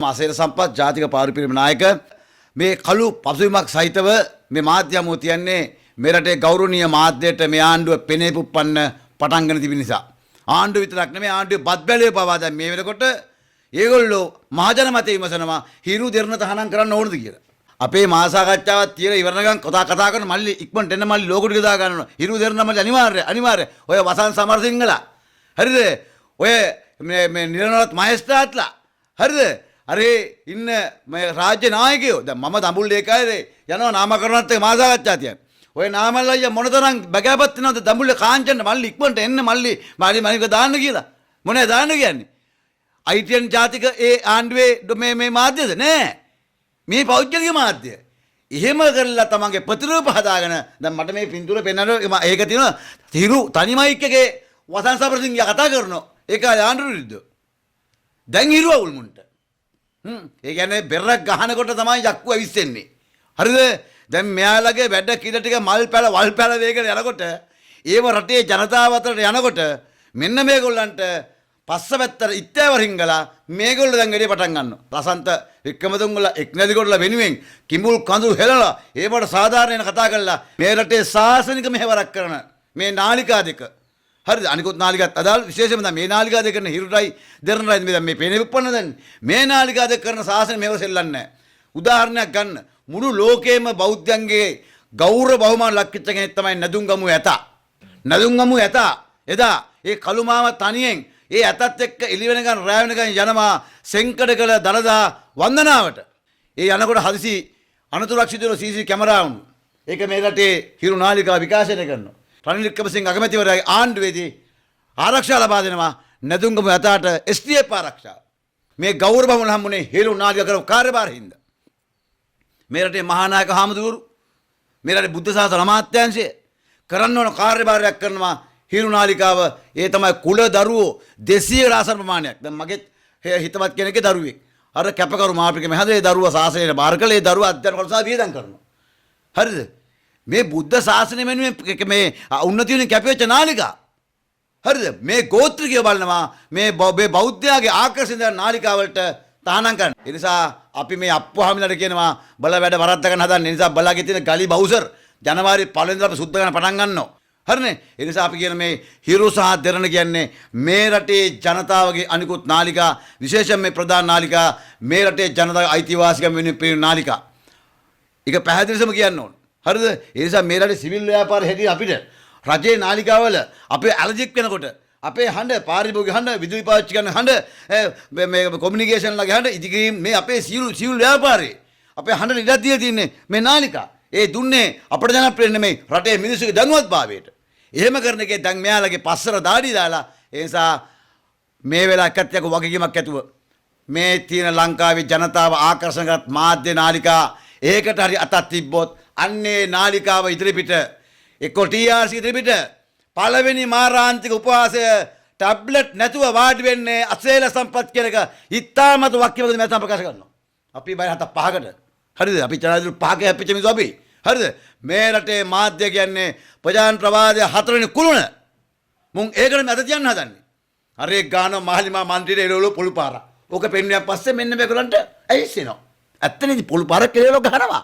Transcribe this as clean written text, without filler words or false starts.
මාසේර සම්පත් ජාතික පාරිපරිම නායක මේ කළු පසුබිමක් සහිතව මේ මාධ්‍ය හමුව තියන්නේ මේ රටේ ගෞරවනීය මාධ්‍යයට මේ ආණ්ඩුව පෙනේ පුප්පන්න පටන් ගන්න තිබෙන නිසා. ආණ්ඩුව විතරක් නෙමෙයි ආණ්ඩුවේ බත් බැලුවේ පවා දැන් මේ වෙනකොට ඒගොල්ලෝ මහජන මතය විමසනවා හිරු දෙරණ තහනම් කරන්න ඕනද කියලා. අපේ මහා සාකච්ඡාවක් තියලා ඉවරනකම් කතා කරන මල්ලි ඉක්මනට එන්න මල්ලි ලෝකෙට ගදා ගන්නවා. හිරු දෙරණ මල්ලි අනිවාර්ය. ඔය වසන් සමරසිංහලා. හරිද? ඔය මේ නිරණවත් මහේස්ත්‍රාත්ලා. හරිද? අර ඉන්න මේ රාජ්‍ය නායකයෝ දැන් මම දඹුල් ලේකායේ යනවා නාමකරණත් එක්ක මහා සාකච්ඡා තියන්න. ඔය නාමල්ලయ్య මොනතරම් බගෑපත් වෙනවද දඹුල්ලේ කාංචන්න මල්ලි ඉක්මනට එන්න මල්ලි මනික දාන්න කියලා. මොනේ දාන්න කියන්නේ? අයිටියන් ජාතික ඒ ආණ්ඩුවේ මේ මාධ්‍යද නෑ. මේ පෞද්ගලික මාධ්‍ය. එහෙම කරලා තමන්ගේ ප්‍රතිරූප හදාගෙන දැන් මට මේ පින්තූර පෙන්වනවා ඒක තියෙනවා තිරු තනි මයික් එකේ වසන් සමරසිංහ කතා කරනවා. ඒක ආණ්ඩුව විරුද්ධ. දැන් හිරුව උල්මුන්ට. ඒ කියන්නේ බෙරක් ගහනකොට තමයි යක්කු ඇවිස්සෙන්නේ. හරිද? දැන් මෙයාලගේ වැඩ කිඩ ටික මල් පැල වල් පැල වේගෙන යනකොට ඒව රටේ ජනතාව අතරට යනකොට මෙන්න මේගොල්ලන්ට පස්සපැත්තට ඉත්තෑවර හිංගලා මේගොල්ලෝ දැන් වැඩේ පටන් ගන්නවා. ලසන්ත වික්‍රමතුංගලා එක්නැදිකොටලා වෙනුවෙන් කිඹුල් කඳු හෙලලා ඒවට සාධාරණයෙන් කතා කරලා මේ රටේ සාසනික මෙහෙවරක් කරන මේ නාලිකා දෙක. හරිද? අනිකුත් නාලිකාත් අදාළ විශේෂයෙන්ම දැන් මේ නාලිකා දෙක කරන හිරුටයි දෙරණයි මේ දැන් මේ පේනේ උප්පන්න දැන් මේ නාලිකා දෙක කරන සාසන මෙහෙව සෙල්ලන්නේ නැහැ. උදාහරණයක් ගන්න මුළු ලෝකයේම බෞද්ධයන්ගේ ගෞරව බහුමාන ලක්කිච්ච කෙනෙක් තමයි නදුංගමු ඇතා. නදුංගමු ඇතා එදා ඒ කළු මාව තනියෙන් ඒ ඇතත් එක්ක එළි වෙනකන් රැ වෙනකන් යනවා සෙන්කඩකල දලදා වන්දනාවට. ඒ යනකොට හදිසි අනතුරක් සිදු වෙන CC කැමරා වුණු. ඒක මේ රටේ හිරු නාලිකා විකාශනය කරනවා. රනිල් වික්‍රමසිංහ අගමැතිවරයාගේ ආණ්ඩුවේදී ආරක්ෂා ලබා දෙනවා නදුංගම ඇතාට STF ආරක්ෂාව. මේ ගෞරව බමුණ හම්බුනේ හිරු නාලිකා කරපු කාර්යභාරයෙන්ද. මේ රටේ මහානායක හාමුදුරු මේ රටේ බුද්ධ ශාසන අමාත්‍යාංශය කරන්න ඕන කාර්යභාරයක් කරනවා හිරු නාලිකාව. ඒ තමයි කුල දරුවෝ 200 ආසන ප්‍රමාණයක්. දැන් මගේ හිතවත් කෙනෙක්ගේ දරුවෙක් අර කැපකරු මාපික මහද ඒ දරුවා ශාසනයට බාර කළේ ඒ දරුවා අධ්‍යයන කොටස වියදම් කරනවා. හරිද? මේ බුද්ධ ශාසනය වෙනුවෙන් මේ උන්නතියුනේ කැපෙච්ච නාලිකා. හරිද? මේ ගෝත්‍රිකය බලනවා මේ බෞද්ධයාගේ ආකර්ෂණ නාලිකා වලට තහනම් කරන්න. ඒ නිසා අපි මේ අප්පුහාමිලට කියනවා බල වැඩ වරද්ද ගන්න හදන නිසා බලාගේ තියෙන ගලි බවුසර් ජනවාරි 1 වෙනිදා අපි සුද්ධ කරන්න පටන් ගන්නවා. හරිනේ? ඒ නිසා අපි කියන මේ හිරු සහ දෙරණ කියන්නේ මේ රටේ ජනතාවගේ අනිකුත් නාලිකා විශේෂයෙන් මේ ප්‍රධාන නාලිකා මේ රටේ ජනතාවගේ අයිතිවාසිකම් වෙනුවෙන් පිරින නාලිකා. ඒක පැහැදිලිවම කියන්න ඕන. හරිද? ඒ නිසා මේ රටේ සිවිල් ව්‍යාපාර හැටි අපිට රජයේ නාලිකාවල අපේ ඇලර්ජික් වෙනකොට අපේ හඬ පාරිභෝගික හඬ විදුලි පාවිච්චි කරන හඬ මේ කොමියුනිකේෂන් ලගේ හඬ ඉදිකිරීම මේ අපේ සිවිල් ව්‍යාපාරේ අපේ හඬට ඉඩක් දීලා තින්නේ මේ නාලිකා. ඒ දුන්නේ අපේ ජනප්‍රිය නෙමෙයි රටේ මිනිස්සුගේ දැනුවත්භාවයට. එහෙම කරන එකේ දැන් මෙයාලගේ පස්සර දාඩි දාලා ඒ නිසා මේ වෙලාව එකත්යක වගකීමක් ඇතුව මේ තියෙන ලංකාවේ ජනතාව ආකර්ෂණ කරත් මාධ්‍ය නාලිකා ඒකට හරි අතක් තිබ්බොත් අන්නේ නාලිකාව ඉදිරිපිට එක්ක TRC ඉදිරිපිට පළවෙනි මාරාන්තික උපවාසය ටැබ්ලට් නැතුව වාඩි වෙන්නේ අසේල සම්පත් කියන එක ඉතාමත් වක්කීමද මම ප්‍රකාශ කරනවා. අපි බය 7-5කට. හරිද? අපි චරාදිරු 5ක හැපිච්ච මිනිස්සු අපි. හරිද? මේ රටේ මාධ්‍ය කියන්නේ ප්‍රජාතන්ත්‍රවාදයේ 4 වෙනි කුළුණ. මුන් ඒකට මැද තියන්න හදන්නේ. හරි ගාන මහලිමා මන්ත්‍රීට එළවලු පොළු පාර. ඕක පෙන්වුවාන් පස්සේ මෙන්න මේගොල්ලන්ට ඇහිස්සෙනවා. ඇත්තනේ පොළු පාර කෙලවල ගහනවා.